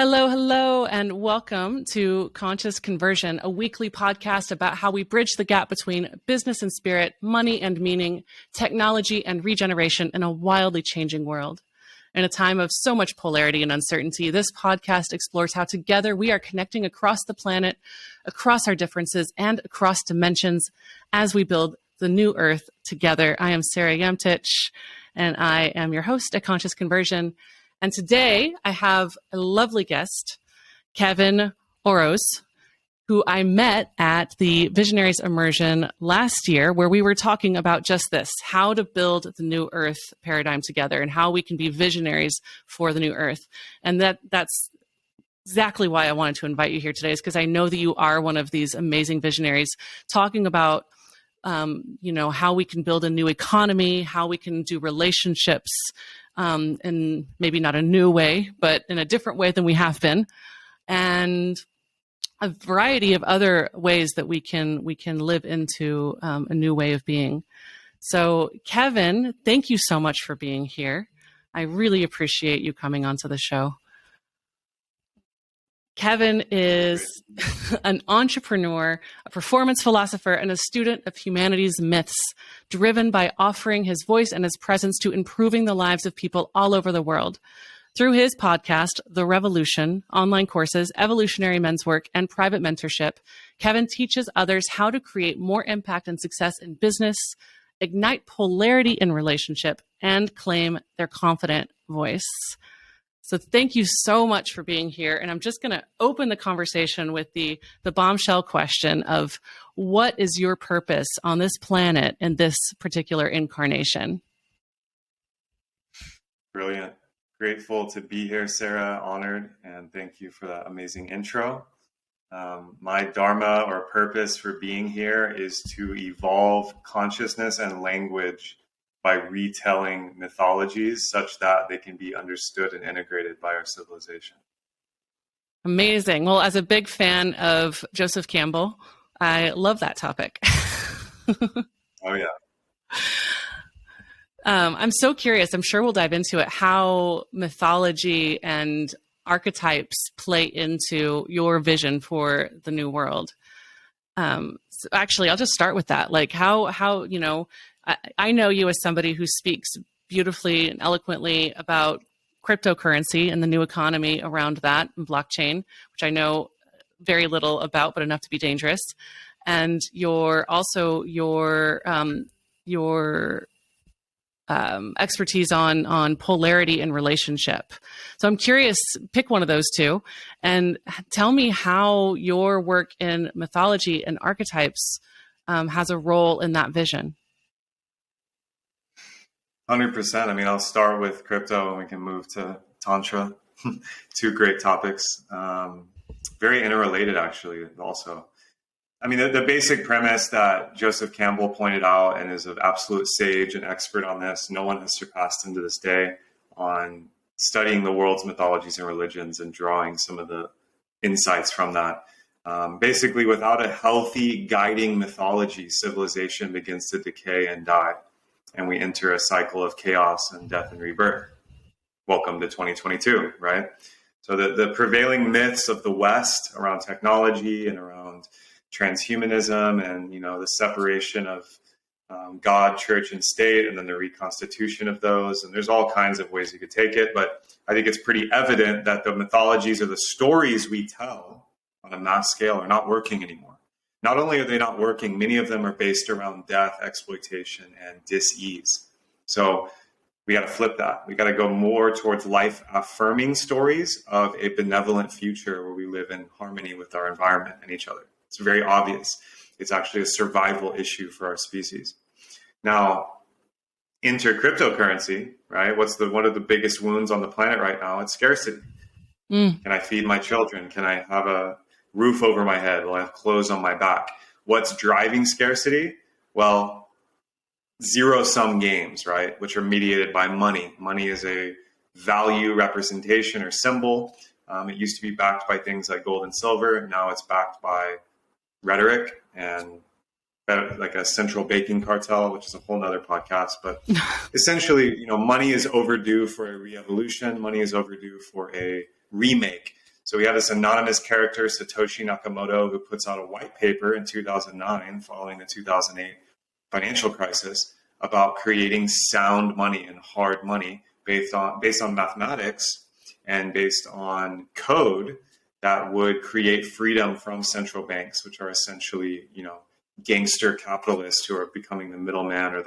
Hello, hello, and welcome to Conscious Conversion, a weekly podcast about how we bridge the gap between business and spirit, money and meaning, technology and regeneration in a wildly changing world. In a time of so much polarity and uncertainty, this podcast explores how together we are connecting across the planet, across our differences, and across dimensions as we build the new earth together. I am Sarah Yemtich, and I am your host at Conscious Conversion. And today I have a lovely guest, Kevin Orosz, who I met at the Visionaries Immersion last year, where we were talking about just this, how to build the new earth paradigm together and how we can be visionaries for the new earth. And that's exactly why I wanted to invite you here today, is because I know that you are one of these amazing visionaries talking about how we can build a new economy, how we can do relationships, in maybe not a new way, but in a different way than we have been, and a variety of other ways that we can live into a new way of being. So, Kevin, thank you so much for being here. I really appreciate you coming onto the show. Kevin is an entrepreneur, a performance philosopher, and a student of humanities myths, driven by offering his voice and his presence to improving the lives of people all over the world. Through his podcast, The Revolution, online courses, evolutionary men's work, and private mentorship, Kevin teaches others how to create more impact and success in business, ignite polarity in relationship, and claim their confident voice. So thank you so much for being here. And I'm just going to open the conversation with the bombshell question of, what is your purpose on this planet in this particular incarnation? Brilliant. Grateful to be here, Sarah. Honored. And thank you for that amazing intro. My dharma or purpose for being here is to evolve consciousness and language by retelling mythologies such that they can be understood and integrated by our civilization. Amazing. Well, as a big fan of Joseph Campbell, I love that topic. Oh, yeah. I'm so curious, I'm sure we'll dive into it, how mythology and archetypes play into your vision for the new world. So actually, I'll just start with that. Like how I know you as somebody who speaks beautifully and eloquently about cryptocurrency and the new economy around that, and blockchain, which I know very little about, but enough to be dangerous. And your expertise on polarity and relationship. So I'm curious, pick one of those two and tell me how your work in mythology and archetypes has a role in that vision. 100%. I mean, I'll start with crypto and we can move to Tantra. Two great topics. Very interrelated, actually, also. I mean, the basic premise that Joseph Campbell pointed out, and is an absolute sage and expert on this, no one has surpassed him to this day on studying the world's mythologies and religions and drawing some of the insights from that. Basically, without a healthy guiding mythology, civilization begins to decay and die, and we enter a cycle of chaos and death and rebirth. Welcome to 2022, right? So the prevailing myths of the West around technology and around transhumanism and, the separation of God, church, and state, and then the reconstitution of those. And there's all kinds of ways you could take it, but I think it's pretty evident that the mythologies or the stories we tell on a mass scale are not working anymore. Not only are they not working, many of them are based around death, exploitation, and dis-ease. So we got to flip that. We got to go more towards life-affirming stories of a benevolent future where we live in harmony with our environment and each other. It's very obvious. It's actually a survival issue for our species. Now, enter cryptocurrency, right? One of the biggest wounds on the planet right now? It's scarcity. Can I feed my children? Can I have a roof over my head? Will I have clothes on my back? What's driving scarcity? Well, zero-sum games, right? Which are mediated by money. Money is a value representation or symbol. It used to be backed by things like gold and silver. Now it's backed by rhetoric and like a central banking cartel, which is a whole nother podcast. But essentially, money is overdue for a re-evolution. Money is overdue for a remake. So we had this anonymous character, Satoshi Nakamoto, who puts out a white paper in 2009 following the 2008 financial crisis about creating sound money and hard money based on mathematics and based on code that would create freedom from central banks, which are essentially, gangster capitalists who are becoming the middleman or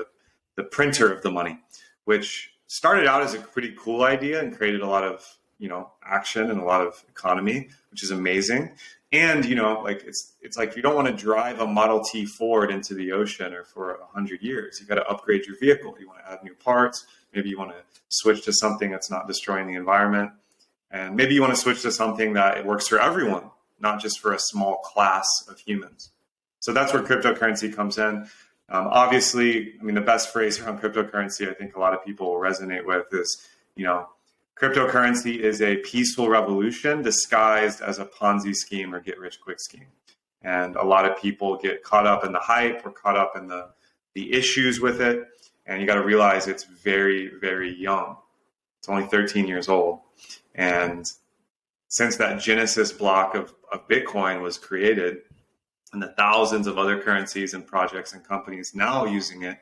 the printer of the money, which started out as a pretty cool idea and created a lot of, action and a lot of economy, which is amazing. And, it's like you don't want to drive a Model T Ford into the ocean or for 100 years. You've got to upgrade your vehicle. You want to add new parts. Maybe you want to switch to something that's not destroying the environment. And maybe you want to switch to something that it works for everyone, not just for a small class of humans. So that's where cryptocurrency comes in. Obviously, the best phrase around cryptocurrency, I think a lot of people will resonate with is, cryptocurrency is a peaceful revolution disguised as a Ponzi scheme or get rich quick scheme. And a lot of people get caught up in the hype or caught up in the issues with it. And you got to realize it's very, very young. It's only 13 years old. And since that Genesis block of Bitcoin was created and the thousands of other currencies and projects and companies now using it,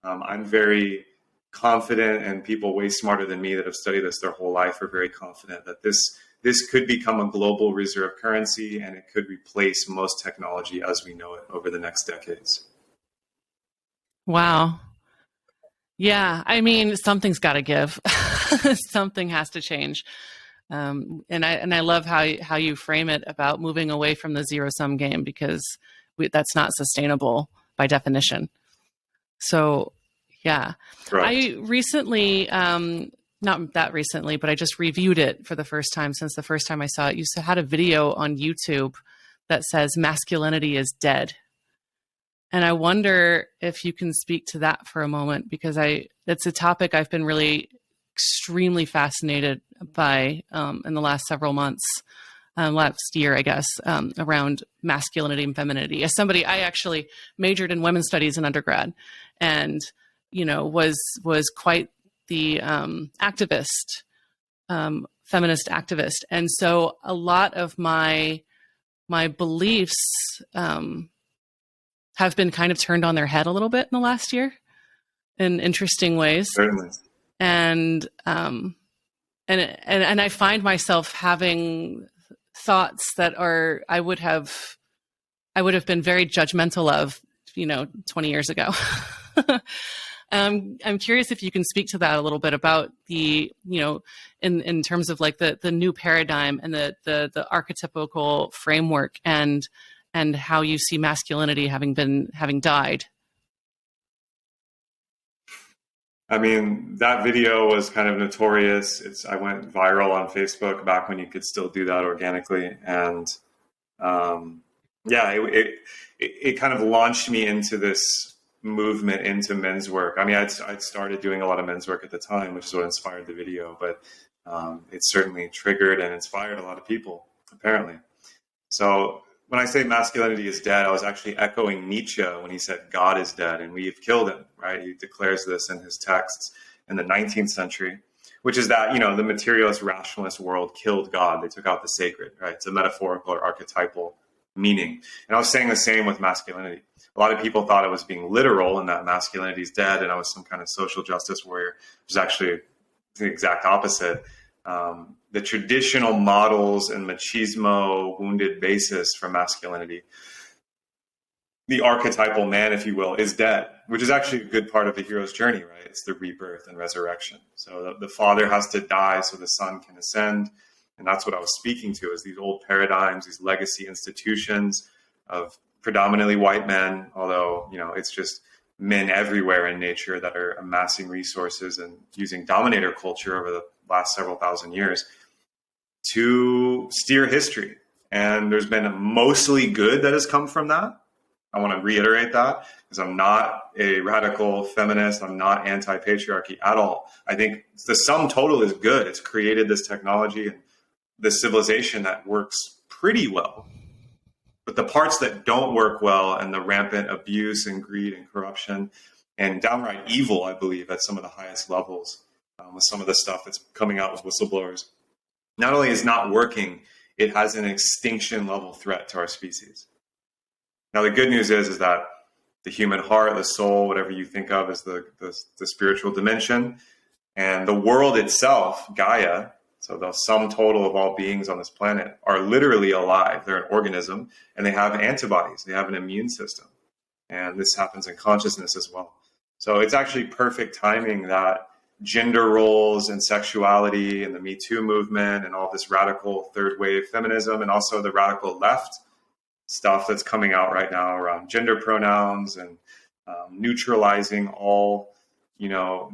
I'm very confident, and people way smarter than me that have studied this their whole life are very confident that this could become a global reserve currency and it could replace most technology as we know it over the next decades. Wow. Yeah, something's got to give. Something has to change. And I love how you frame it about moving away from the zero-sum game, because that's not sustainable by definition. So, yeah. Right. I recently, not that recently, but I just reviewed it for the first time since the first time I saw it. You had a video on YouTube that says masculinity is dead. And I wonder if you can speak to that for a moment, because it's a topic I've been really extremely fascinated by in the last several months, last year, I guess, around masculinity and femininity. As somebody, I actually majored in women's studies in undergrad, and was quite the activist, feminist activist, and so a lot of my beliefs have been kind of turned on their head a little bit in the last year in interesting ways. Certainly. And I find myself having thoughts that I would have been very judgmental of, 20 years ago. I'm curious if you can speak to that a little bit about the, in terms of like the new paradigm and the archetypical framework and how you see masculinity having died. That video was kind of notorious. I went viral on Facebook back when you could still do that organically. And it kind of launched me into this movement into men's work. I'd started doing a lot of men's work at the time, which is what inspired the video, but it certainly triggered and inspired a lot of people, apparently. So when I say masculinity is dead, I was actually echoing Nietzsche when he said God is dead and we've killed him, right? He declares this in his texts in the 19th century, which is that, the materialist rationalist world killed God. They took out the sacred, right? It's a metaphorical or archetypal meaning. And I was saying the same with masculinity. A lot of people thought I was being literal and that masculinity is dead and I was some kind of social justice warrior, which is actually the exact opposite. The traditional models and machismo wounded basis for masculinity, the archetypal man, if you will, is dead, which is actually a good part of the hero's journey, right? It's the rebirth and resurrection. So the father has to die so the son can ascend. And that's what I was speaking to, is these old paradigms, these legacy institutions of predominantly white men, although, it's just men everywhere in nature that are amassing resources and using dominator culture over the last several thousand years to steer history. And there's been mostly good that has come from that. I want to reiterate that, because I'm not a radical feminist. I'm not anti-patriarchy at all. I think the sum total is good. It's created this technology and this civilization that works pretty well. But the parts that don't work well, and the rampant abuse and greed and corruption and downright evil, I believe, at some of the highest levels, with some of the stuff that's coming out with whistleblowers, not only is not working, it has an extinction level threat to our species. Now, the good news is that the human heart, the soul, whatever you think of as the spiritual dimension, and the world itself, Gaia, so the sum total of all beings on this planet, are literally alive. They're an organism, and they have antibodies. They have an immune system. And this happens in consciousness as well. So it's actually perfect timing that gender roles and sexuality and the Me Too movement and all this radical third wave feminism and also the radical left stuff that's coming out right now around gender pronouns and neutralizing all,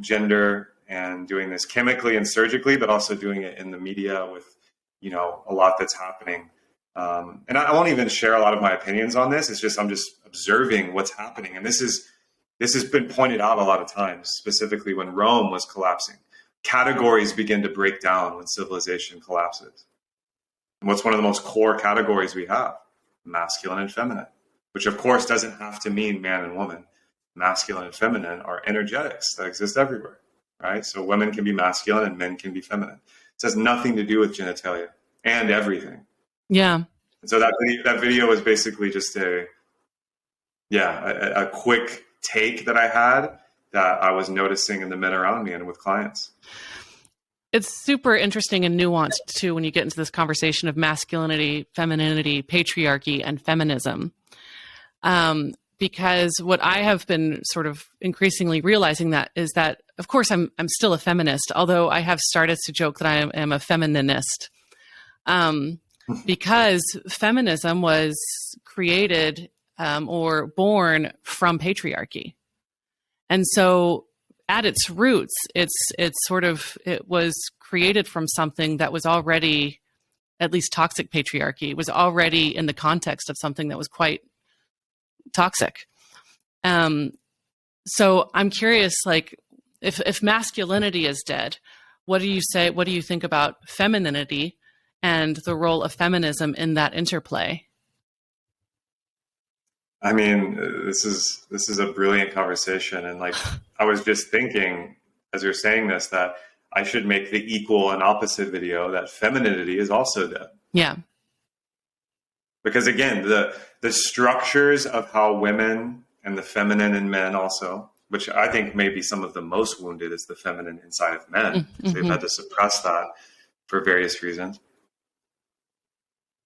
gender, and doing this chemically and surgically, but also doing it in the media with, a lot that's happening. And I won't even share a lot of my opinions on this. It's just, I'm just observing what's happening. And this has been pointed out a lot of times, specifically when Rome was collapsing. Categories begin to break down when civilization collapses. And what's one of the most core categories we have? Masculine and feminine, which of course doesn't have to mean man and woman. Masculine and feminine are energetics that exist everywhere, right? So women can be masculine and men can be feminine. It has nothing to do with genitalia and everything. Yeah. And so that video was basically just a quick take that I had that I was noticing in the men around me and with clients. It's super interesting and nuanced too when you get into this conversation of masculinity, femininity, patriarchy, and feminism. Because what I have been sort of increasingly realizing that is that, of course, I'm still a feminist, although I have started to joke that I am a femininist. Because feminism was created or born from patriarchy. And so at its roots, it was created from something that was already, at least toxic patriarchy, was already in the context of something that was quite toxic. So I'm curious, like, if masculinity is dead, what do you say? What do you think about femininity and the role of feminism in that interplay? I mean, this is a brilliant conversation. And like, I was just thinking as you're saying this, that I should make the equal and opposite video that femininity is also dead. Yeah. Because again, the structures of how women and the feminine in men also, which I think may be some of the most wounded is the feminine inside of men, because they've had to suppress that for various reasons.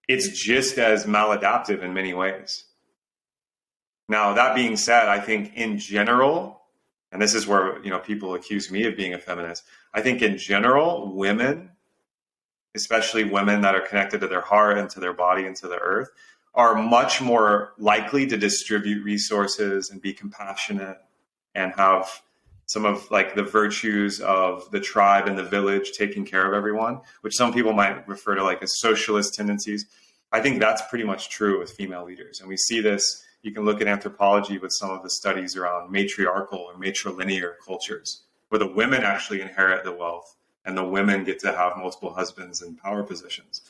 It's just as maladaptive in many ways. Now, that being said, I think in general, and this is where, people accuse me of being a feminist. I think in general, women, especially women that are connected to their heart and to their body and to the earth, are much more likely to distribute resources and be compassionate and have some of like the virtues of the tribe and the village taking care of everyone, which some people might refer to like as socialist tendencies. I think that's pretty much true with female leaders. And we see this. You can look at anthropology with some of the studies around matriarchal or matrilinear cultures, where the women actually inherit the wealth and the women get to have multiple husbands in power positions.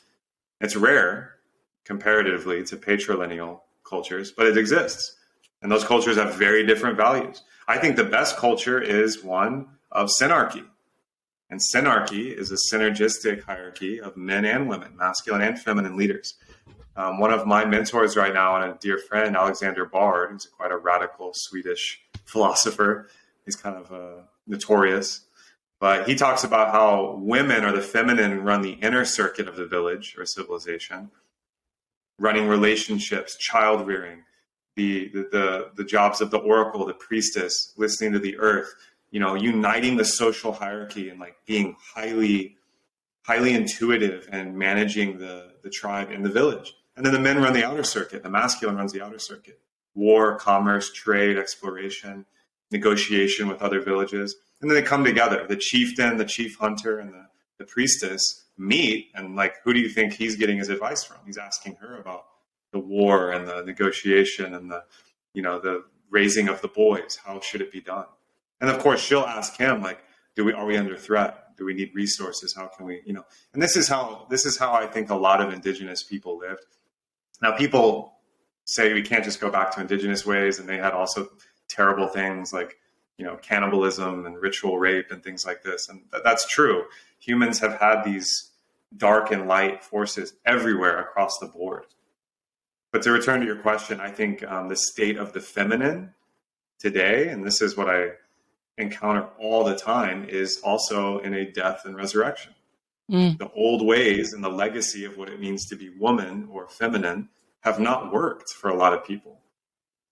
It's rare comparatively to patrilineal cultures, but it exists. And those cultures have very different values. I think the best culture is one of synarchy. And synarchy is a synergistic hierarchy of men and women, masculine and feminine leaders. One of my mentors right now and a dear friend, Alexander Bard, who's quite a radical Swedish philosopher. He's kind of notorious. But he talks about how women or the feminine run the inner circuit of the village or civilization, running relationships, child rearing, the jobs of the oracle, the priestess, listening to the earth, uniting the social hierarchy and like being highly intuitive and managing the tribe in the village. And then the men run the outer circuit. The masculine runs the outer circuit. War, commerce, trade, exploration, negotiation with other villages. And then they come together. The chieftain, the chief hunter, and the priestess meet. And like, who do you think he's getting his advice from? He's asking her about the war and the negotiation and the raising of the boys. How should it be done? And of course, she'll ask him, like, are we under threat? Do we need resources? How can we, and this is how I think a lot of indigenous people lived. Now, people say we can't just go back to indigenous ways, and they had also terrible things like, cannibalism and ritual rape and things like this. And that's true. Humans have had these dark and light forces everywhere across the board. But to return to your question, I think the state of the feminine today, and this is what I encounter all the time, is also in a death and resurrection. The old ways and the legacy of what it means to be woman or feminine have not worked for a lot of people.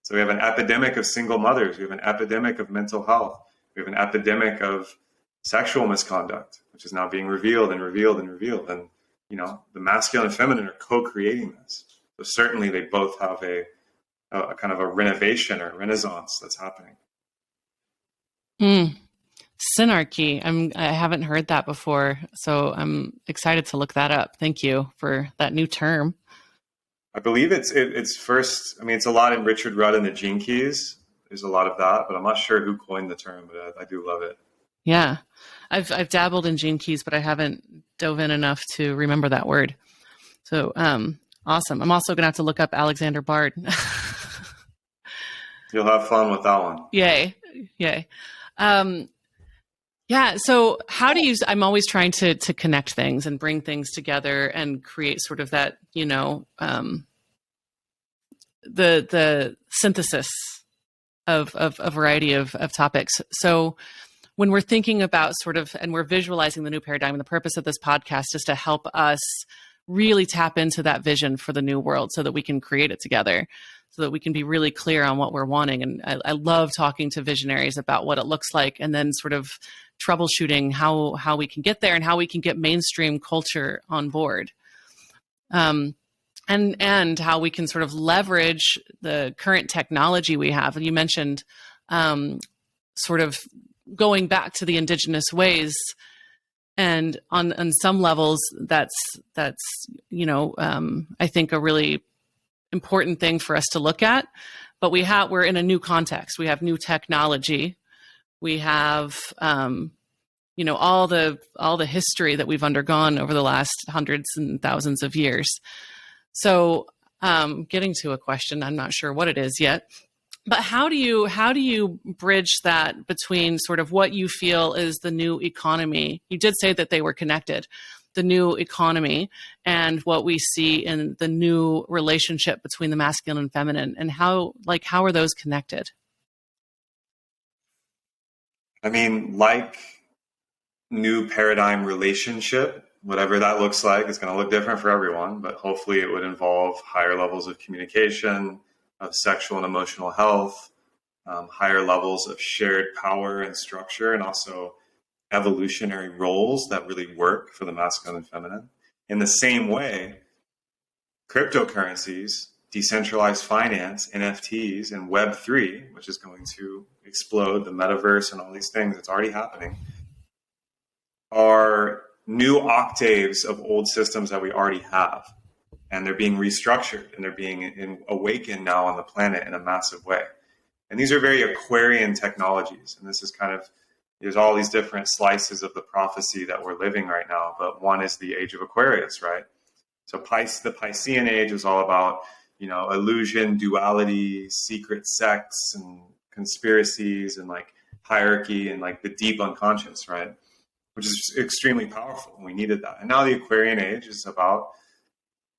So we have an epidemic of single mothers. We have an epidemic of mental health. We have an epidemic of sexual misconduct, which is now being revealed and revealed and revealed. And, the masculine and feminine are co-creating this. So certainly they both have a kind of a renovation or renaissance that's happening. Synarchy. I haven't heard that before, so I'm excited to look that up. Thank you for that new term. I believe it's first. I mean, it's a lot in Richard Rudd and the Gene Keys. There's a lot of that, but I'm not sure who coined the term. But I do love it. Yeah, I've dabbled in Gene Keys, but I haven't dove in enough to remember that word. So awesome. I'm also gonna have to look up Alexander Bard. You'll have fun with that one. Yay. Yeah. So how do you, I'm always trying to connect things and bring things together and create sort of that, the synthesis of a variety of topics. So when we're thinking about sort of, and we're visualizing the new paradigm, and the purpose of this podcast is to help us really tap into that vision for the new world so that we can create it together, so that we can be really clear on what we're wanting. And I love talking to visionaries about what it looks like, and then sort of troubleshooting how we can get there and how we can get mainstream culture on board. And how we can sort of leverage the current technology we have. And you mentioned sort of going back to the indigenous ways. And on some levels, that's I think a really important thing for us to look at. But we're in a new context. We have new technology. We have all the history that we've undergone over the last hundreds and thousands of years. So getting to a question, I'm not sure what it is yet. But how do you bridge that between sort of what you feel is the new economy? You did say that they were connected, the new economy, and what we see in the new relationship between the masculine and feminine, and how are those connected? I mean, like new paradigm relationship, whatever that looks like, it's going to look different for everyone, but hopefully it would involve higher levels of communication, of sexual and emotional health, higher levels of shared power and structure, and also evolutionary roles that really work for the masculine and feminine. In the same way, cryptocurrencies, decentralized finance, NFTs, and Web3, which is going to explode, the metaverse and all these things, it's already happening, are new octaves of old systems that we already have. And they're being restructured, and they're being awakened now on the planet in a massive way. And these are very Aquarian technologies. And this is there's all these different slices of the prophecy that we're living right now. But one is the age of Aquarius, right? So the Piscean age is all about, illusion, duality, secret sex, and conspiracies, and like hierarchy, and like the deep unconscious, right? Which is extremely powerful. We needed that. And now the Aquarian age is about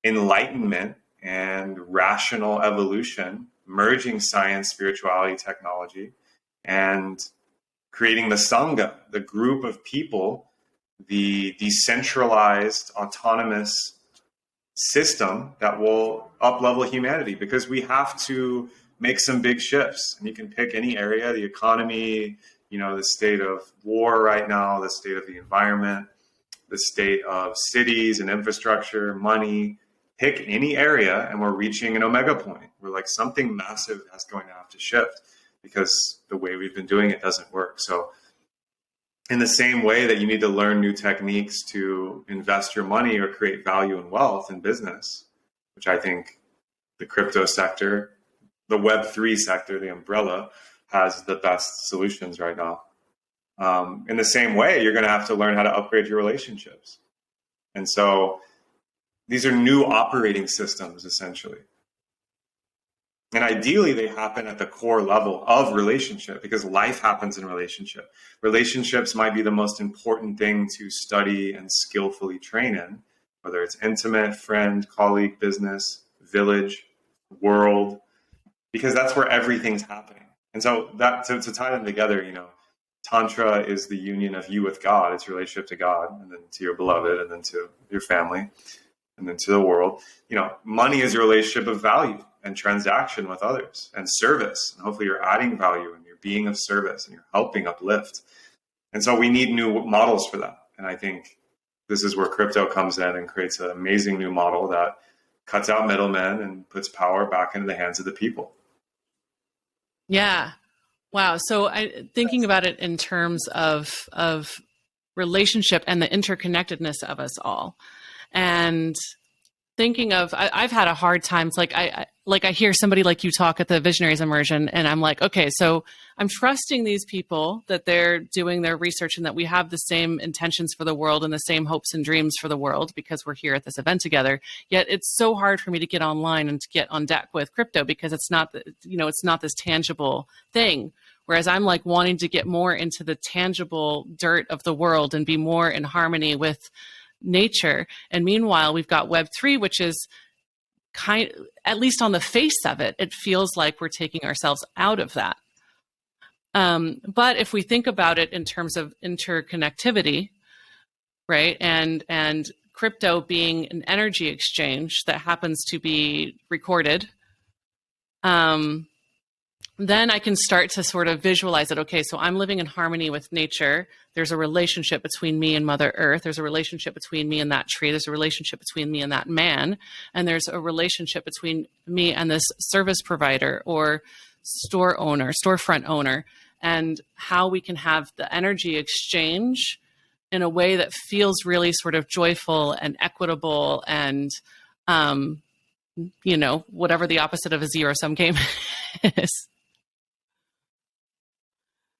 enlightenment and rational evolution, merging science, spirituality, technology, and creating the Sangha, the group of people, the decentralized, autonomous system that will up-level humanity, because we have to make some big shifts. And you can pick any area, the economy, the state of war right now, the state of the environment, the state of cities and infrastructure, money. Pick any area, and we're reaching an omega point where like something massive is going to have to shift, because the way we've been doing it doesn't work. So in the same way that you need to learn new techniques to invest your money or create value and wealth in business, which I think the crypto sector, the Web3 sector, the umbrella, has the best solutions right now. In the same way, you're going to have to learn how to upgrade your relationships. And so these are new operating systems, essentially. And ideally, they happen at the core level of relationship, because life happens in relationship. Relationships might be the most important thing to study and skillfully train in, whether it's intimate, friend, colleague, business, village, world, because that's where everything's happening. And so that to tie them together, Tantra is the union of you with God. It's your relationship to God, and then to your beloved, and then to your family, and then to the world. Money is your relationship of value and transaction with others and service. And hopefully you're adding value and you're being of service and you're helping uplift. And so we need new models for that. And I think this is where crypto comes in and creates an amazing new model that cuts out middlemen and puts power back into the hands of the people. Yeah. Wow. So thinking about it in terms of relationship and the interconnectedness of us all, and thinking of, I've had a hard time. It's like I hear somebody like you talk at the Visionaries Immersion, and I'm like, okay, so I'm trusting these people that they're doing their research and that we have the same intentions for the world and the same hopes and dreams for the world because we're here at this event together. Yet it's so hard for me to get online and to get on deck with crypto because it's not, it's not this tangible thing. Whereas I'm like wanting to get more into the tangible dirt of the world and be more in harmony with nature. And meanwhile, we've got Web3, which is at least on the face of it, it feels like we're taking ourselves out of that. But if we think about it in terms of interconnectivity, right, and crypto being an energy exchange that happens to be recorded, then I can start to sort of visualize it. Okay, so I'm living in harmony with nature. There's a relationship between me and Mother Earth. There's a relationship between me and that tree. There's a relationship between me and that man. And there's a relationship between me and this service provider or storefront owner, and how we can have the energy exchange in a way that feels really sort of joyful and equitable and, whatever the opposite of a zero-sum game is.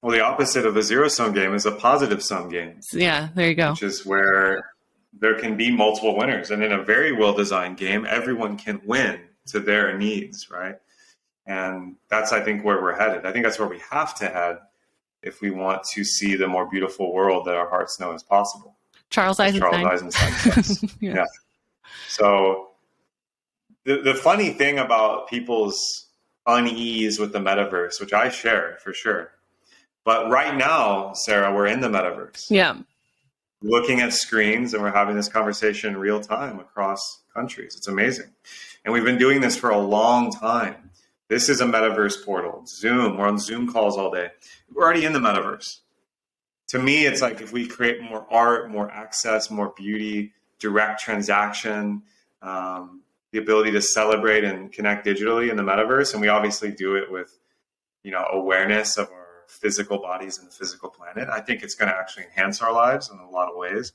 Well, the opposite of a zero-sum game is a positive-sum game. Yeah, there you go. Which is where there can be multiple winners. And in a very well-designed game, everyone can win to their needs, right? And that's, I think, where we're headed. I think that's where we have to head if we want to see the more beautiful world that our hearts know is possible. Charles Eisenstein says. Yeah. So the funny thing about people's unease with the metaverse, which I share for sure, but right now, Sarah, we're in the metaverse. Yeah. Looking at screens, and we're having this conversation in real time across countries. It's amazing. And we've been doing this for a long time. This is a metaverse portal. Zoom, we're on Zoom calls all day. We're already in the metaverse. To me, it's like if we create more art, more access, more beauty, direct transaction, the ability to celebrate and connect digitally in the metaverse. And we obviously do it with, awareness of our physical bodies and the physical planet. I think it's going to actually enhance our lives in a lot of ways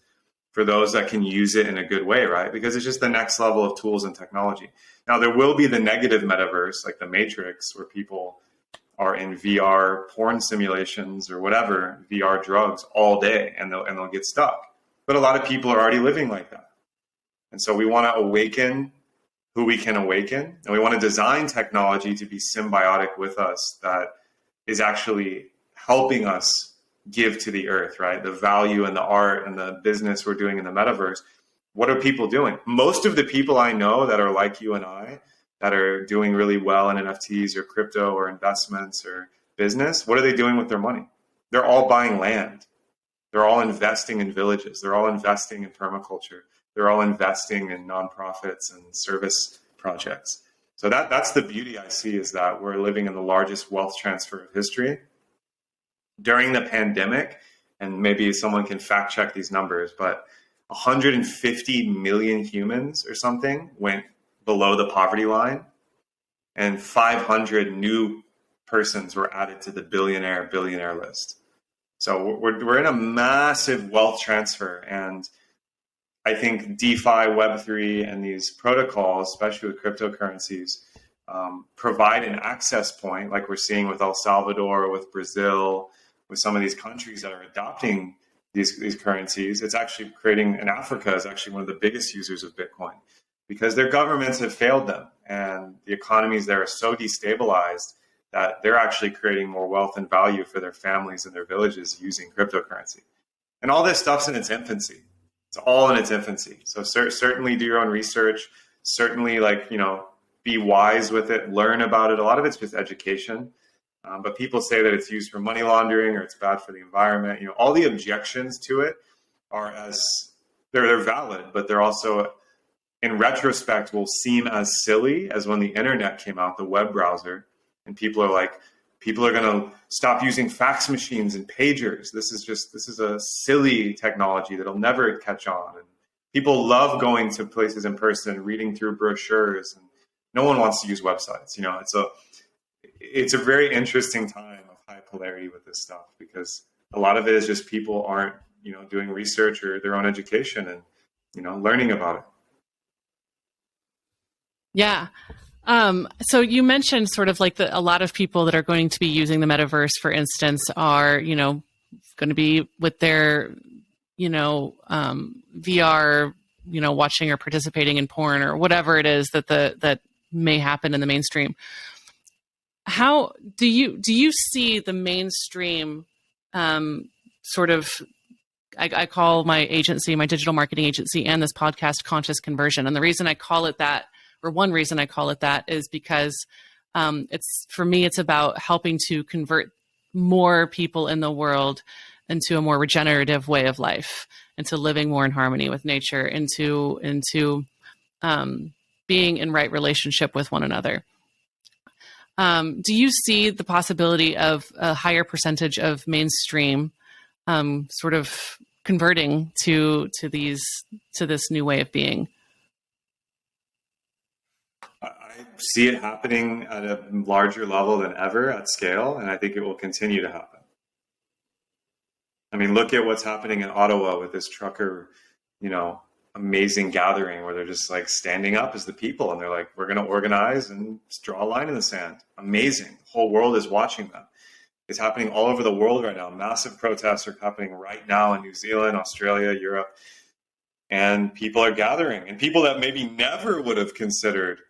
for those that can use it in a good way, right? Because it's just the next level of tools and technology. Now, there will be the negative metaverse, like the Matrix, where people are in VR porn simulations or whatever, VR drugs all day, and they'll get stuck. But a lot of people are already living like that. And so we want to awaken who we can awaken, and we want to design technology to be symbiotic with us that is actually helping us give to the earth, right? The value and the art and the business we're doing in the metaverse. What are people doing? Most of the people I know that are like you and I, that are doing really well in NFTs or crypto or investments or business, what are they doing with their money? They're all buying land. They're all investing in villages. They're all investing in permaculture. They're all investing in nonprofits and service projects. So that's the beauty I see, is that we're living in the largest wealth transfer of history. During the pandemic, and maybe someone can fact check these numbers, but 150 million humans or something went below the poverty line, and 500 new persons were added to the billionaire list. So we're in a massive wealth transfer, and I think DeFi, Web3, and these protocols, especially with cryptocurrencies, provide an access point, like we're seeing with El Salvador, with Brazil, with some of these countries that are adopting these currencies. It's actually creating, and Africa is actually one of the biggest users of Bitcoin because their governments have failed them, and the economies there are so destabilized that they're actually creating more wealth and value for their families and their villages using cryptocurrency. And all this stuff's in its infancy. It's all in its infancy. So certainly do your own research. Certainly, be wise with it, learn about it. A lot of it's just education. But people say that it's used for money laundering or it's bad for the environment. All the objections to it are they're valid, but they're also, in retrospect, will seem as silly as when the internet came out, the web browser, and people are going to stop using fax machines and pagers. This is a silly technology that'll never catch on. And people love going to places in person, reading through brochures, and no one wants to use websites. It's a very interesting time of high polarity with this stuff, because a lot of it is just people aren't, doing research or their own education and, learning about it. Yeah. So you mentioned sort of like a lot of people that are going to be using the metaverse, for instance, are, going to be with their, VR, watching or participating in porn or whatever it is that may happen in the mainstream. How do you see the mainstream sort of, I call my agency, my digital marketing agency, and this podcast Conscious Conversion. And the reason I call it that, or one reason I call it that, is because it's about helping to convert more people in the world into a more regenerative way of life, into living more in harmony with nature, into being in right relationship with one another. Do you see the possibility of a higher percentage of mainstream sort of converting to this new way of being? I see it happening at a larger level than ever at scale, and I think it will continue to happen. I mean, look at what's happening in Ottawa with this trucker, amazing gathering where they're just like standing up as the people, and they're like, we're going to organize and just draw a line in the sand. Amazing. The whole world is watching them. It's happening all over the world right now. Massive protests are happening right now in New Zealand, Australia, Europe. And people are gathering. And people that maybe never would have considered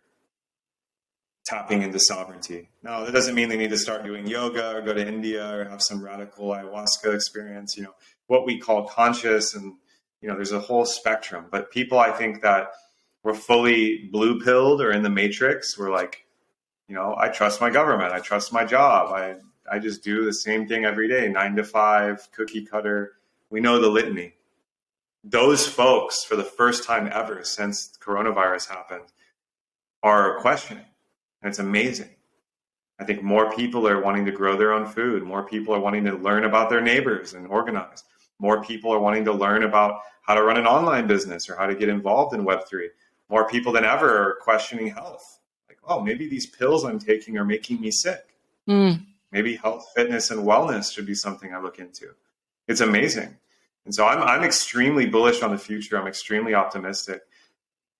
tapping into sovereignty. Now, that doesn't mean they need to start doing yoga or go to India or have some radical ayahuasca experience, what we call conscious. And, there's a whole spectrum. But people, I think, that were fully blue-pilled or in the matrix were like, I trust my government. I trust my job. I just do the same thing every day, 9 to 5, cookie cutter. We know the litany. Those folks, for the first time ever since coronavirus happened, are questioning. And it's amazing. I think more people are wanting to grow their own food. More people are wanting to learn about their neighbors and organize. More people are wanting to learn about how to run an online business or how to get involved in Web3. More people than ever are questioning health. Like, oh, maybe these pills I'm taking are making me sick. Maybe health, fitness, and wellness should be something I look into. It's amazing. And so I'm extremely bullish on the future. I'm extremely optimistic.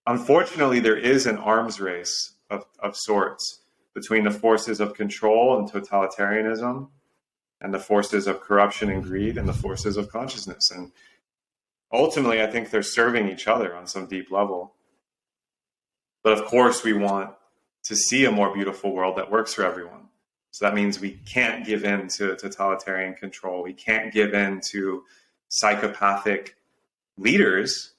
Unfortunately, there is an arms race of sorts between the forces of control and totalitarianism and the forces of corruption and greed and the forces of consciousness. And ultimately, I think they're serving each other on some deep level. But of course, we want to see a more beautiful world that works for everyone. So that means we can't give in to totalitarian control. We can't give in to psychopathic leaders,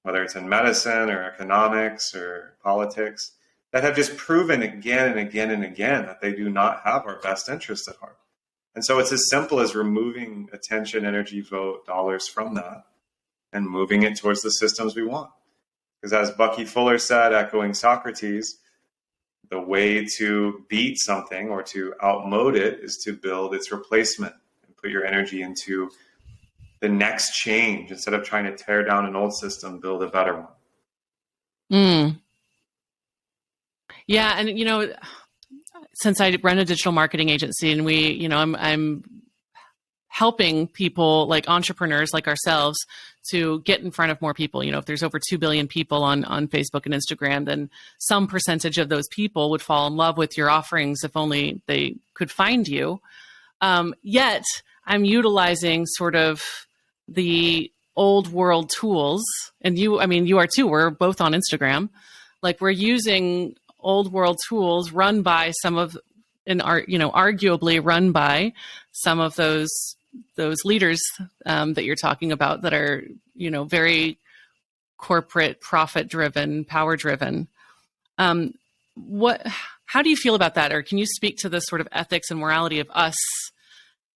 whether it's in medicine or economics or politics, that have just proven again and again and again that they do not have our best interests at heart. And so it's as simple as removing attention, energy, vote, dollars from that and moving it towards the systems we want. Because as Bucky Fuller said, echoing Socrates, the way to beat something or to outmode it is to build its replacement and put your energy into the next change. Instead of trying to tear down an old system, build a better one. Yeah. And, since I run a digital marketing agency and I'm helping people like entrepreneurs like ourselves to get in front of more people. If there's over 2 billion people on Facebook and Instagram, then some percentage of those people would fall in love with your offerings if only they could find you. Yet I'm utilizing sort of the old world tools, and you are too. We're both on Instagram. Like, we're using old world tools run by some of, arguably run by some of those leaders that you're talking about that are, very corporate, profit-driven, power-driven. How do you feel about that? Or can you speak to the sort of ethics and morality of us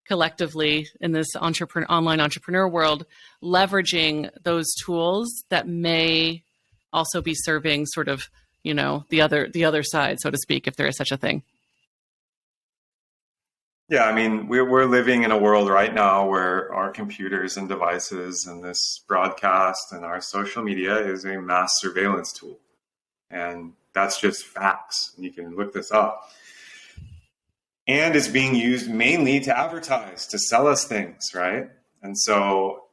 collectively in this online entrepreneur world, leveraging those tools that may also be serving sort of, the other side, so to speak, if there is such a thing? Yeah, I mean, we're living in a world right now where our computers and devices and this broadcast and our social media is a mass surveillance tool. And that's just facts. You can look this up. And it's being used mainly to advertise, to sell us things, right? And so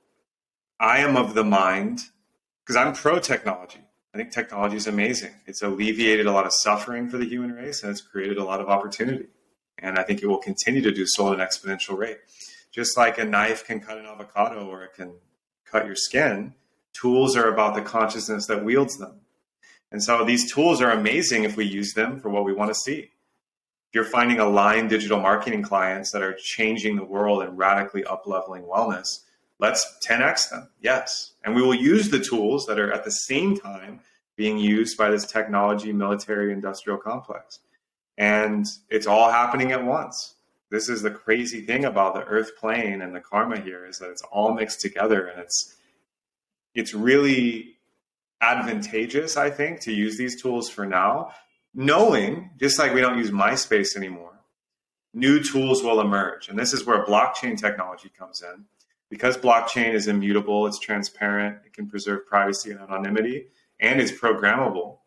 I am of the mind, because I'm pro-technology. I think technology is amazing. It's alleviated a lot of suffering for the human race, and it's created a lot of opportunity. And I think it will continue to do so at an exponential rate. Just like a knife can cut an avocado or it can cut your skin, tools are about the consciousness that wields them. And so these tools are amazing if we use them for what we want to see. If you're finding aligned digital marketing clients that are changing the world and radically up-leveling wellness, let's 10x them, yes. And we will use the tools that are at the same time being used by this technology, military, industrial complex. And it's all happening at once. This is the crazy thing about the earth plane and the karma here, is that it's all mixed together, and it's really advantageous, I think, to use these tools for now, knowing, just like we don't use MySpace anymore, new tools will emerge. And this is where blockchain technology comes in. Because blockchain is immutable, it's transparent, it can preserve privacy and anonymity, and it's programmable.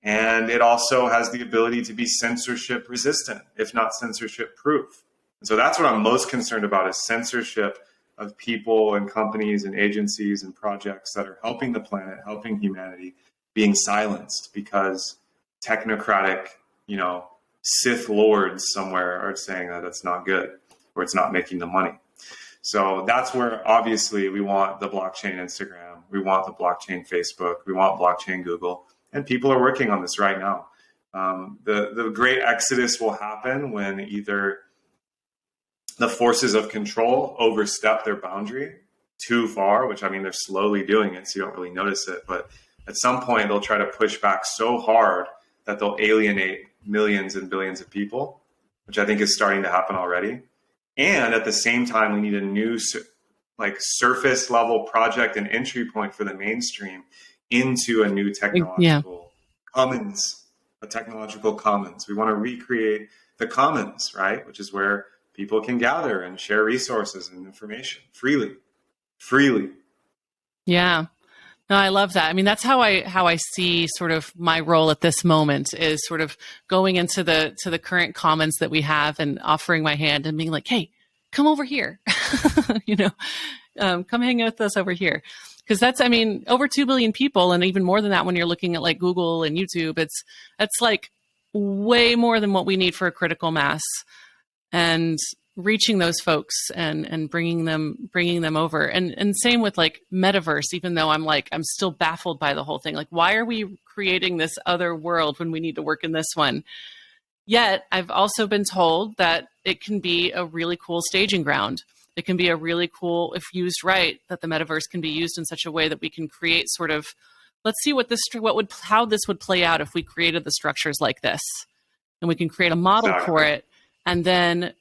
And it also has the ability to be censorship resistant, if not censorship proof. And so that's what I'm most concerned about, is censorship of people and companies and agencies and projects that are helping the planet, helping humanity, being silenced because technocratic, Sith lords somewhere are saying that it's not good or it's not making the money. So that's where obviously we want the blockchain Instagram, we want the blockchain Facebook, we want blockchain Google. And people are working on this right now. The great exodus will happen when either the forces of control overstep their boundary too far, which, I mean, they're slowly doing it, so you don't really notice it. But at some point, they'll try to push back so hard that they'll alienate millions and billions of people, which I think is starting to happen already. And at the same time, we need a new surface level project and entry point for the mainstream into a new technological commons, a technological commons. We want to recreate the commons, right? Which is where people can gather and share resources and information freely. Yeah. No, I love that. I mean, that's how I see sort of my role at this moment, is sort of going into the current commons that we have and offering my hand and being like, hey, come over here, come hang out with us over here. Because that's, I mean, over 2 billion people, and even more than that when you're looking at like Google and YouTube, it's like way more than what we need for a critical mass. And reaching those folks and bringing them over. And same with like Metaverse, even though I'm still baffled by the whole thing. Like, why are we creating this other world when we need to work in this one? Yet I've also been told that it can be a really cool staging ground. It can be a really cool, if used right, that the metaverse can be used in such a way that we can create sort of, let's see how this would play out if we created the structures like this, and we can create a model for it. And then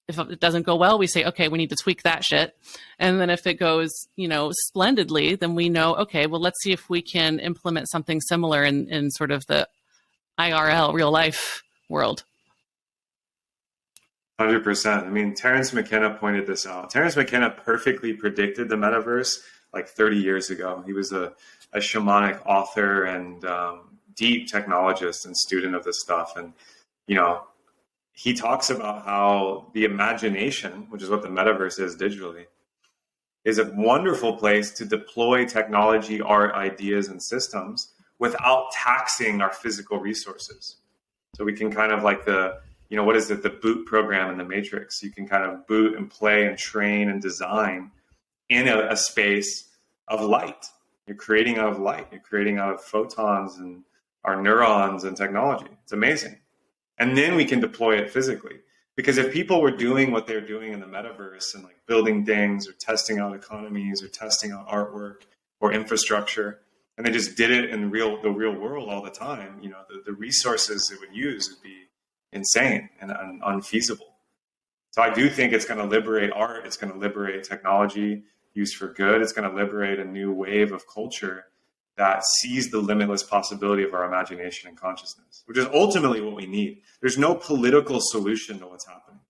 if it doesn't go well, we say, okay, we need to tweak that shit. And then if it goes, splendidly, then we know, okay, well, let's see if we can implement something similar in sort of the IRL, real life world. 100%. I mean, Terence McKenna pointed this out. Terence McKenna perfectly predicted the metaverse like 30 years ago. He was a shamanic author and deep technologist and student of this stuff. And, he talks about how the imagination, which is what the metaverse is digitally, is a wonderful place to deploy technology, art, ideas, and systems without taxing our physical resources. So we can kind of like the boot program in the Matrix. You can kind of boot and play and train and design in a space of light. You're creating out of light. You're creating out of photons and our neurons and technology. It's amazing. And then we can deploy it physically. Because if people were doing what they're doing in the metaverse and like building things or testing out economies or testing out artwork or infrastructure, and they just did it in the real world all the time, you know, the resources it would use would be insane and unfeasible. So I do think it's going to liberate art. It's going to liberate technology used for good. It's going to liberate a new wave of culture that sees the limitless possibility of our imagination and consciousness, which is ultimately what we need. There's no political solution to what's happening.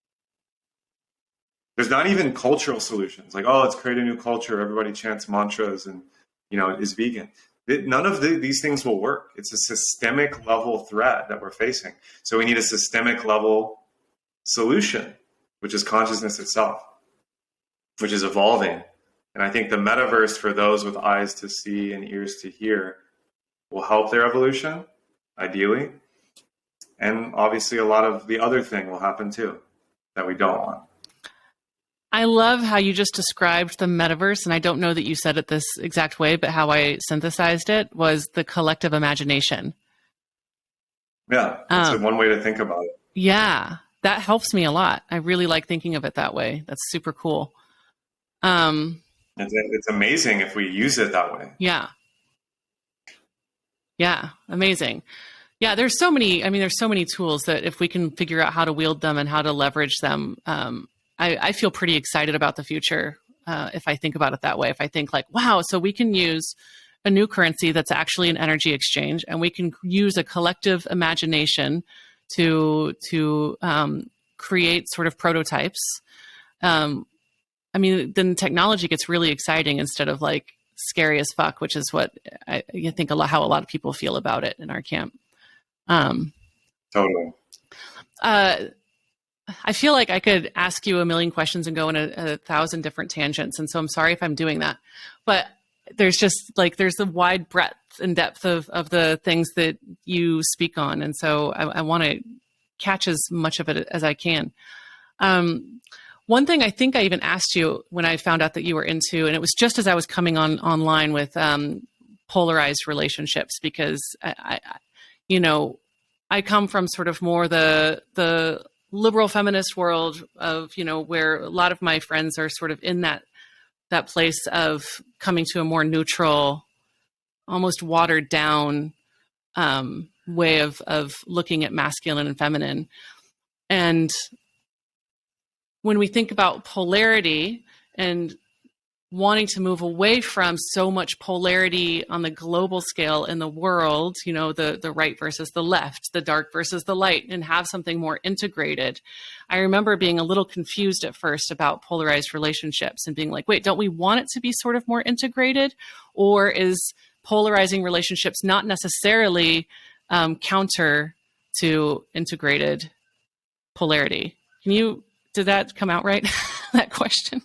There's not even cultural solutions like, oh, let's create a new culture. Everybody chants mantras and, you know, is vegan. None of these things will work. It's a systemic level threat that we're facing. So we need a systemic level solution, which is consciousness itself, which is evolving. And I think the metaverse, for those with eyes to see and ears to hear, will help their evolution, ideally. And obviously a lot of the other thing will happen too, that we don't want. I love how you just described the metaverse, and I don't know that you said it this exact way, but how I synthesized it was the collective imagination. Yeah, that's one way to think about it. Yeah, that helps me a lot. I really like thinking of it that way. That's super cool. It's amazing if we use it that way. Yeah. Yeah, amazing. Yeah, there's so many tools that if we can figure out how to wield them and how to leverage them, I feel pretty excited about the future if I think about it that way. If I think like, wow, so we can use a new currency that's actually an energy exchange, and we can use a collective imagination to create sort of prototypes. Then technology gets really exciting instead of like scary as fuck, which is what I think how a lot of people feel about it in our camp. Totally. I feel like I could ask you a million questions and go in a 1,000 different tangents. And so I'm sorry if I'm doing that, but there's a wide breadth and depth of the things that you speak on. And so I want to catch as much of it as I can. One thing I think I even asked you when I found out that you were into, and it was just as I was coming online with polarized relationships, because I come from sort of more the liberal feminist world of, you know, where a lot of my friends are sort of in that place of coming to a more neutral, almost watered down way of looking at masculine and feminine. And when we think about polarity and wanting to move away from so much polarity on the global scale in the world, you know, the right versus the left, the dark versus the light, and have something more integrated. I remember being a little confused at first about polarized relationships and being like, wait, don't we want it to be sort of more integrated? Or is polarizing relationships not necessarily counter to integrated polarity? Did that come out right? That question?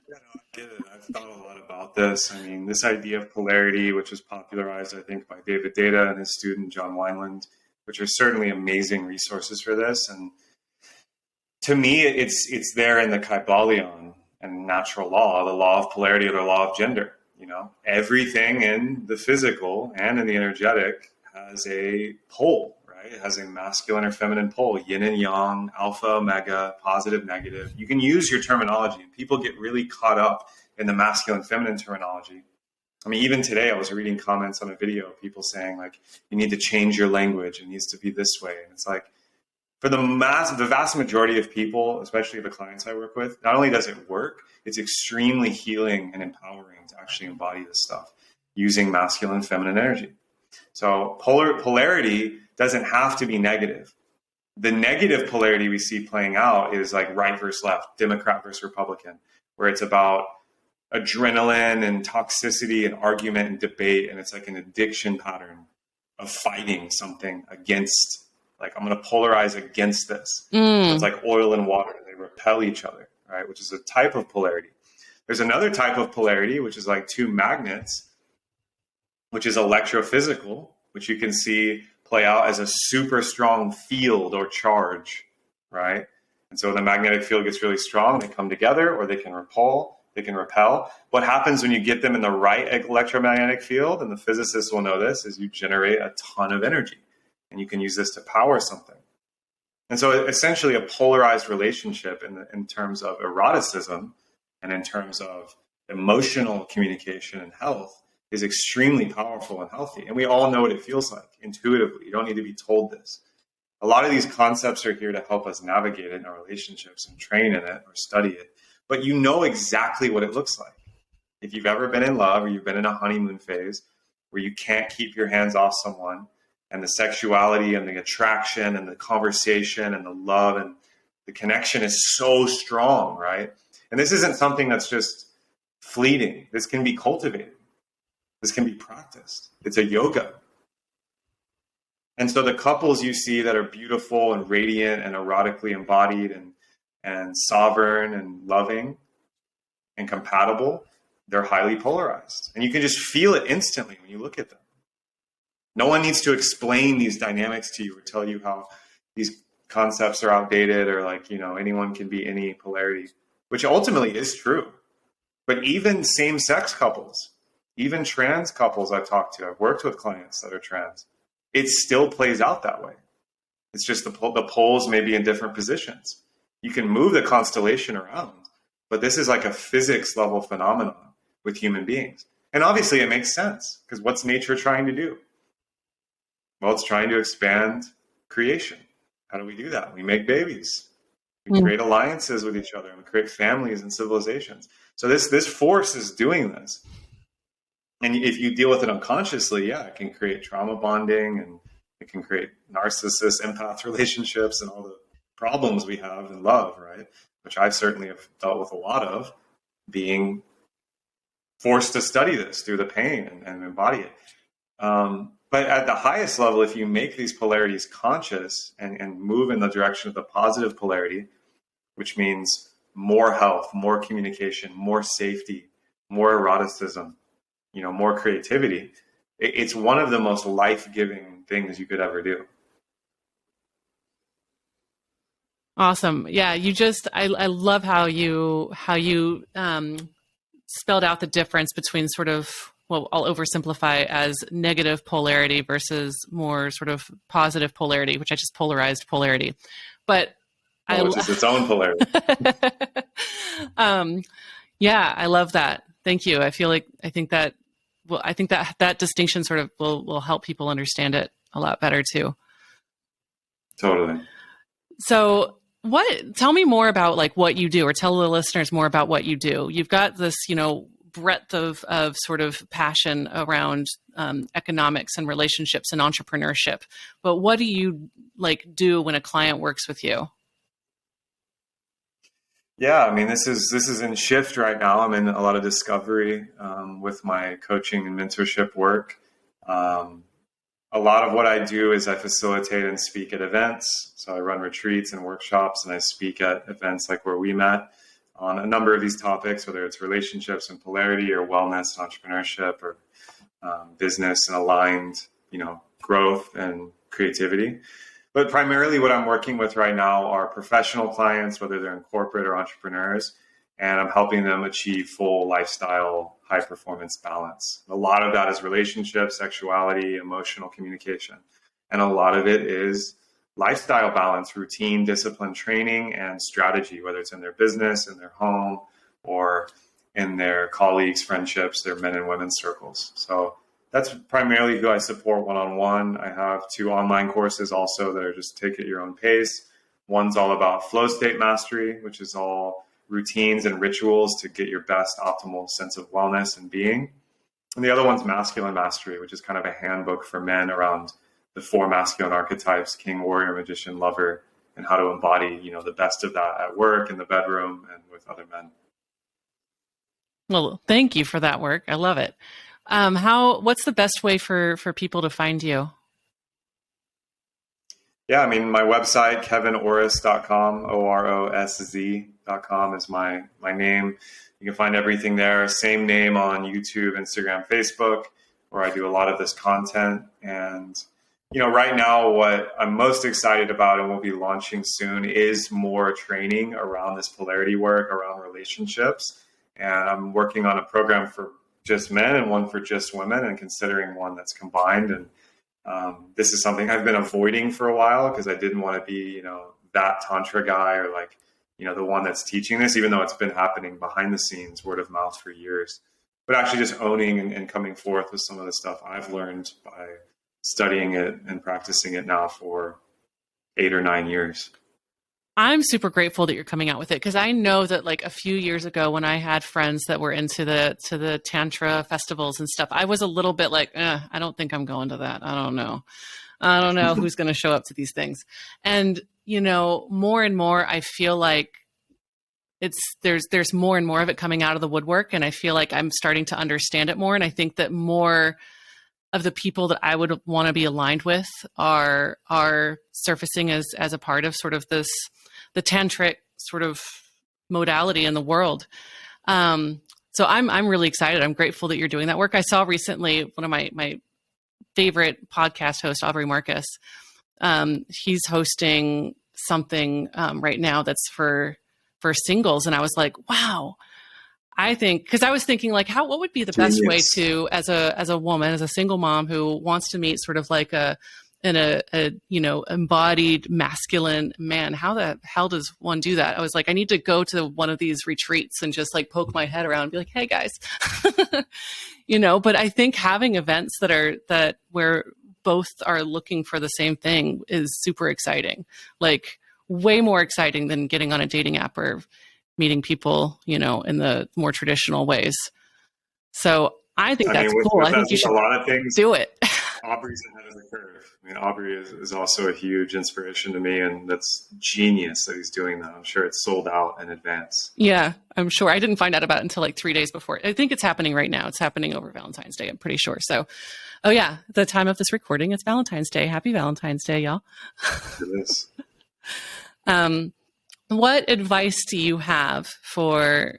Yeah, no, I get it. I've thought a lot about this. I mean, this idea of polarity, which was popularized, I think, by David Data and his student, John Wineland, which are certainly amazing resources for this. And to me, it's there in the Kybalion and natural law, the law of polarity or the law of gender. You know, everything in the physical and in the energetic has a pole. It has a masculine or feminine pole, yin and yang, alpha, omega, positive, negative. You can use your terminology. People get really caught up in the masculine, feminine terminology. I mean, even today, I was reading comments on a video, people saying like, you need to change your language. It needs to be this way. And it's like, for the vast majority of people, especially the clients I work with, not only does it work, it's extremely healing and empowering to actually embody this stuff using masculine, feminine energy. So polarity doesn't have to be negative. The negative polarity we see playing out is like right versus left, Democrat versus Republican, where it's about adrenaline and toxicity and argument and debate. And it's like an addiction pattern of fighting something against, like, I'm going to polarize against this. So it's like oil and water. They repel each other, right? Which is a type of polarity. There's another type of polarity, which is like two magnets, which is electrophysical, which you can see play out as a super strong field or charge, right? And so when the magnetic field gets really strong, they come together, or they can repel. What happens when you get them in the right electromagnetic field, and the physicists will know this, is you generate a ton of energy, and you can use this to power something. And so essentially a polarized relationship in terms of eroticism and in terms of emotional communication and health is extremely powerful and healthy. And we all know what it feels like intuitively. You don't need to be told this. A lot of these concepts are here to help us navigate it in our relationships and train in it or study it. But you know exactly what it looks like. If you've ever been in love or you've been in a honeymoon phase where you can't keep your hands off someone, and the sexuality and the attraction and the conversation and the love and the connection is so strong, right? And this isn't something that's just fleeting. This can be cultivated. This can be practiced. It's a yoga. And so the couples you see that are beautiful and radiant and erotically embodied and sovereign and loving and compatible, they're highly polarized. And you can just feel it instantly when you look at them. No one needs to explain these dynamics to you or tell you how these concepts are outdated or like, anyone can be any polarity, which ultimately is true. But even same-sex couples, even trans couples I've talked to, I've worked with clients that are trans, it still plays out that way. It's just the poles may be in different positions. You can move the constellation around, but this is like a physics level phenomenon with human beings. And obviously it makes sense because what's nature trying to do? Well, it's trying to expand creation. How do we do that? We make babies. We create alliances with each other and we create families and civilizations. So this force is doing this. And if you deal with it unconsciously, it can create trauma bonding and it can create narcissist empath relationships and all the problems we have in love, right? Which I certainly have dealt with a lot of, being forced to study this through the pain and embody it. But at the highest level, if you make these polarities conscious and move in the direction of the positive polarity, which means more health, more communication, more safety, more eroticism, more creativity, it's one of the most life-giving things you could ever do. Awesome. Yeah. I love how you spelled out the difference between sort of, well, I'll oversimplify as negative polarity versus more sort of positive polarity, which I just polarized polarity. But which is its own polarity. Yeah, I love that. Thank you. I think that distinction sort of will help people understand it a lot better too. Totally. So tell me more about like what you do, or tell the listeners more about what you do. You've got this, breadth of sort of passion around economics and relationships and entrepreneurship. But what do you do when a client works with you? Yeah, I mean, this is in shift right now. I'm in a lot of discovery with my coaching and mentorship work. A lot of what I do is I facilitate and speak at events. So I run retreats and workshops, and I speak at events like where we met on a number of these topics, whether it's relationships and polarity or wellness and entrepreneurship or business and aligned, growth and creativity. But primarily what I'm working with right now are professional clients, whether they're in corporate or entrepreneurs, and I'm helping them achieve full lifestyle, high performance balance. A lot of that is relationships, sexuality, emotional communication. And a lot of it is lifestyle balance, routine, discipline, training, and strategy, whether it's in their business, in their home, or in their colleagues, friendships, their men and women's circles. So that's primarily who I support one-on-one. I have 2 online courses also that are just take at your own pace. One's all about flow state mastery, which is all routines and rituals to get your best optimal sense of wellness and being. And the other one's masculine mastery, which is kind of a handbook for men around the 4 masculine archetypes: king, warrior, magician, lover, and how to embody, the best of that at work, in the bedroom, and with other men. Well, thank you for that work. I love it. What's the best way for people to find you? Yeah, I mean, my website, kevinorosz.com, OROSZ.com is my name. You can find everything there. Same name on YouTube, Instagram, Facebook, where I do a lot of this content. And, right now what I'm most excited about and we'll be launching soon is more training around this polarity work, around relationships. And I'm working on a program for just men and one for just women, and considering one that's combined. And this is something I've been avoiding for a while because I didn't want to be, that Tantra guy or the one that's teaching this, even though it's been happening behind the scenes, word of mouth for years. but actually just owning and coming forth with some of the stuff I've learned by studying it and practicing it now for 8 or 9 years. I'm super grateful that you're coming out with it, because I know that like a few years ago when I had friends that were into the Tantra festivals and stuff, I was a little bit like, I don't think I'm going to that. I don't know who's going to show up to these things. And, more and more, I feel like there's more and more of it coming out of the woodwork. And I feel like I'm starting to understand it more. And I think that more of the people that I would want to be aligned with are surfacing as a part of sort of the tantric sort of modality in the world. So I'm really excited. I'm grateful that you're doing that work. I saw recently one of my favorite podcast host, Aubrey Marcus. He's hosting something right now that's for singles, and I was like, wow. Because I was thinking like, what would be the best way to, as a woman, as a single mom who wants to meet sort of like a embodied masculine man, how the hell does one do that? I was like, I need to go to one of these retreats and just like poke my head around and be like, hey guys, but I think having events that where both are looking for the same thing is super exciting, like way more exciting than getting on a dating app or meeting people, in the more traditional ways. So I think that's cool. I think you should a lot of things do it. Aubrey's ahead of the curve. I mean, Aubrey is also a huge inspiration to me, and that's genius that he's doing that. I'm sure it's sold out in advance. Yeah, I'm sure. I didn't find out about it until like 3 days before. I think it's happening right now. It's happening over Valentine's Day, I'm pretty sure. So, oh yeah, the time of this recording, it's Valentine's Day. Happy Valentine's Day, y'all. It is. What advice do you have for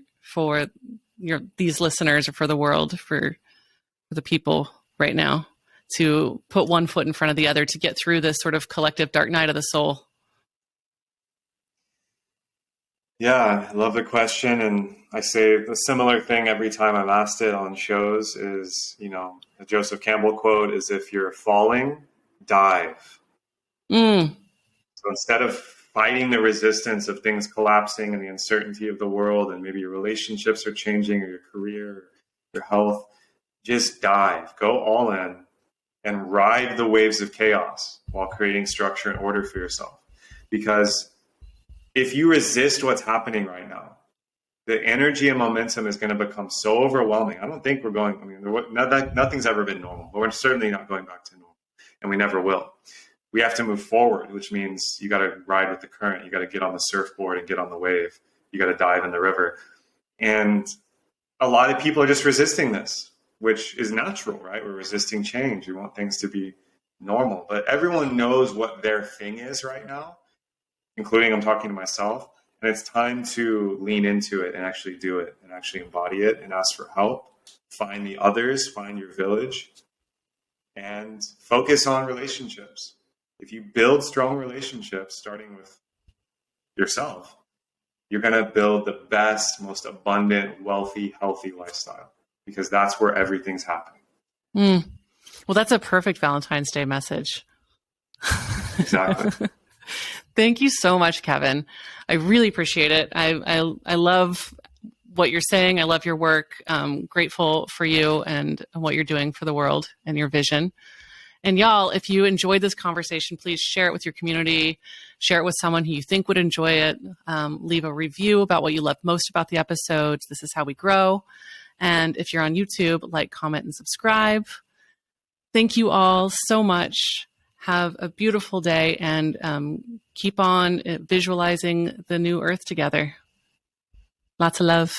these listeners, or for the world, for the people right now, to put one foot in front of the other to get through this sort of collective dark night of the soul? Yeah, I love the question. And I say the similar thing every time I'm asked it on shows is, the Joseph Campbell quote is, if you're falling, dive. So instead of fighting the resistance of things collapsing and the uncertainty of the world, and maybe your relationships are changing, or your career, or your health, just dive, go all in, and ride the waves of chaos while creating structure and order for yourself. Because if you resist what's happening right now, the energy and momentum is going to become so overwhelming. I don't think nothing's ever been normal, but we're certainly not going back to normal, and we never will. We have to move forward, which means you got to ride with the current. You got to get on the surfboard and get on the wave. You got to dive in the river. And a lot of people are just resisting this, which is natural, right? We're resisting change. We want things to be normal, but everyone knows what their thing is right now, including I'm talking to myself. And it's time to lean into it and actually do it, and actually embody it, and ask for help. Find the others, find your village, and focus on relationships. If you build strong relationships, starting with yourself, you're going to build the best, most abundant, wealthy, healthy lifestyle, because that's where everything's happening. Well, that's a perfect Valentine's Day message. Exactly. Thank you so much, Kevin. I really appreciate it. I love what you're saying. I love your work. I'm grateful for you and what you're doing for the world and your vision. And y'all, if you enjoyed this conversation, please share it with your community, share it with someone who you think would enjoy it. Leave a review about what you loved most about the episodes. This is how we grow. And if you're on YouTube, like, comment, and subscribe. Thank you all so much. Have a beautiful day, and keep on visualizing the new earth together. Lots of love.